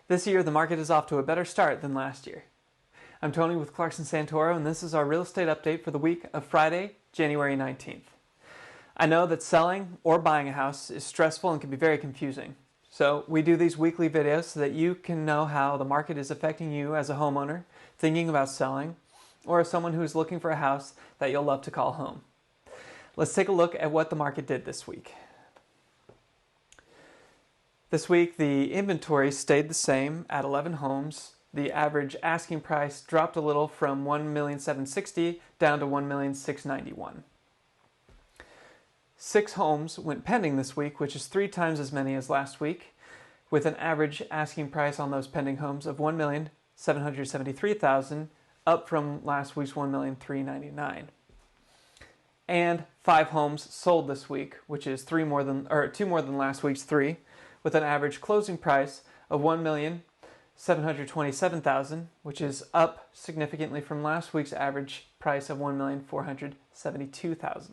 This year, the market is off to a better start than last year. I'm Tony with Clarkson Santoro, and this is our real estate update for the week of Friday, January 19th. I know that selling or buying a house is stressful and can be very confusing. So we do these weekly videos so that you can know how the market is affecting you as a homeowner, thinking about selling, or as someone who is looking for a house that you'll love to call home. Let's take a look at what the market did this week. This week, the inventory stayed the same at 11 homes. The average asking price dropped a little from $1,760,000 down to $1,691,000. 6 homes went pending this week, which is 3 times as many as last week, with an average asking price on those pending homes of $1,773,000, up from last week's $1,399,000. And 5 homes sold this week, which is 2 more than last week's 3, with an average closing price of $1,727,000, which is up significantly from last week's average price of $1,472,000.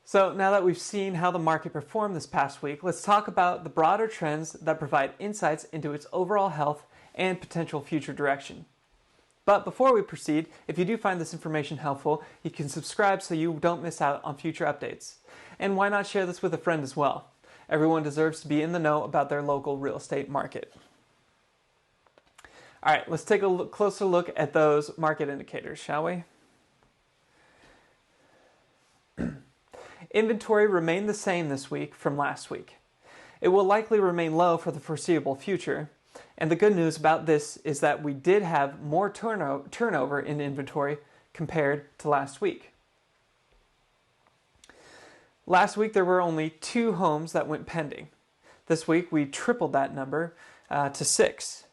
So now that we've seen how the market performed this past week, let's talk about the broader trends that provide insights into its overall health and potential future direction. But before we proceed, if you do find this information helpful, you can subscribe so you don't miss out on future updates. And why not share this with a friend as well? Everyone deserves to be in the know about their local real estate market. All right, let's take a closer look at those market indicators, shall we? Inventory remained the same this week from last week. It will likely remain low for the foreseeable future. And the good news about this is that we did have more turnover in inventory compared to last week. Last week there were only 2 homes that went pending. This week we tripled that number to 6.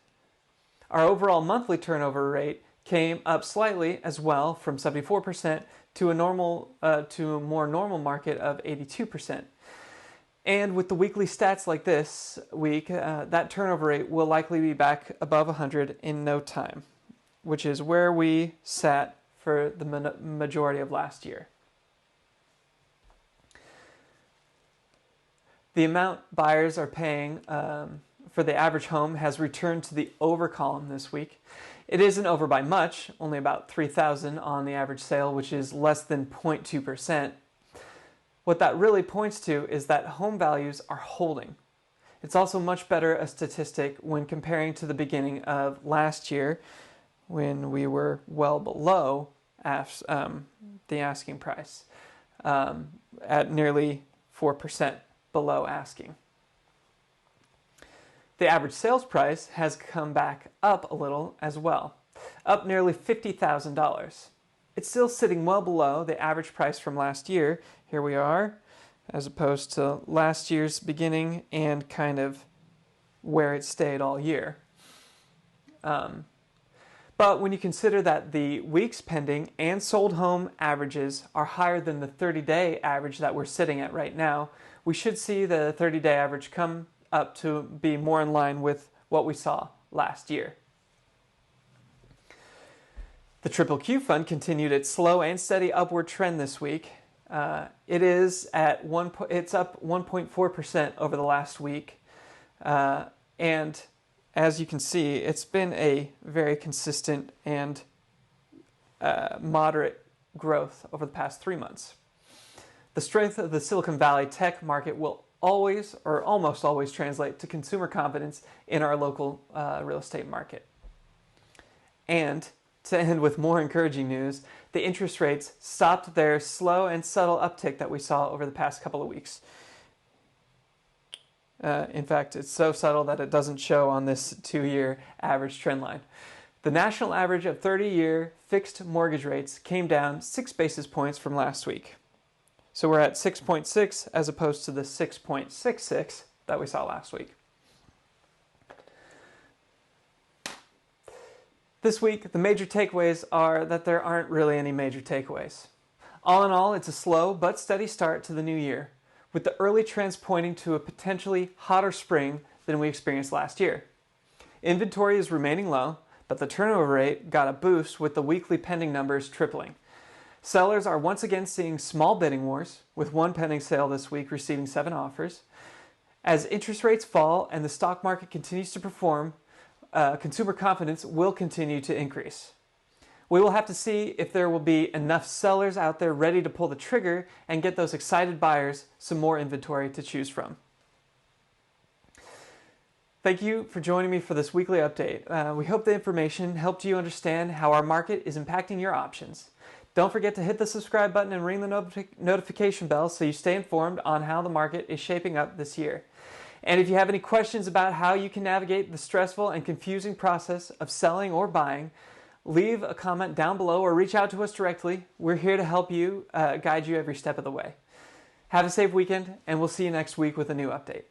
Our overall monthly turnover rate came up slightly as well, from 74% to a more normal market of 82%. And with the weekly stats like this week, that turnover rate will likely be back above 100 in no time, which is where we sat for the majority of last year. The amount buyers are paying for the average home has returned to the over column this week. It isn't over by much, only about $3,000 on the average sale, which is less than 0.2%. What that really points to is that home values are holding. It's also much better a statistic when comparing to the beginning of last year, when we were well below the asking price, at nearly 4% below asking. The average sales price has come back up a little as well, up nearly $50,000. It's still sitting well below the average price from last year. Here we are, as opposed to last year's beginning and kind of where it stayed all year. But when you consider that the weeks pending and sold home averages are higher than the 30-day average that we're sitting at right now, we should see the 30-day average come up to be more in line with what we saw last year. The QQQ Fund continued its slow and steady upward trend this week. It's up 1.4% over the last week. And as you can see, it's been a very consistent and moderate growth over the past 3 months. The strength of the Silicon Valley tech market will always or almost always translate to consumer confidence in our local real estate market. And to end with more encouraging news, the interest rates stopped their slow and subtle uptick that we saw over the past couple of weeks. In fact, it's so subtle that it doesn't show on this 2-year average trend line. The national average of 30-year fixed mortgage rates came down 6 basis points from last week. So we're at 6.6 as opposed to the 6.66 that we saw last week. This week, the major takeaways are that there aren't really any major takeaways. All in all, it's a slow but steady start to the new year, with the early trends pointing to a potentially hotter spring than we experienced last year. Inventory is remaining low, but the turnover rate got a boost with the weekly pending numbers tripling. Sellers are once again seeing small bidding wars, with one pending sale this week receiving 7 offers, As interest rates fall and the stock market continues to perform, consumer confidence will continue to increase. We will have to see if there will be enough sellers out there ready to pull the trigger and get those excited buyers some more inventory to choose from. Thank you for joining me for this weekly update. We hope the information helped you understand how our market is impacting your options. Don't forget to hit the subscribe button and ring the notification bell so you stay informed on how the market is shaping up this year. And if you have any questions about how you can navigate the stressful and confusing process of selling or buying, leave a comment down below or reach out to us directly. We're here to help you, guide you every step of the way. Have a safe weekend, and we'll see you next week with a new update.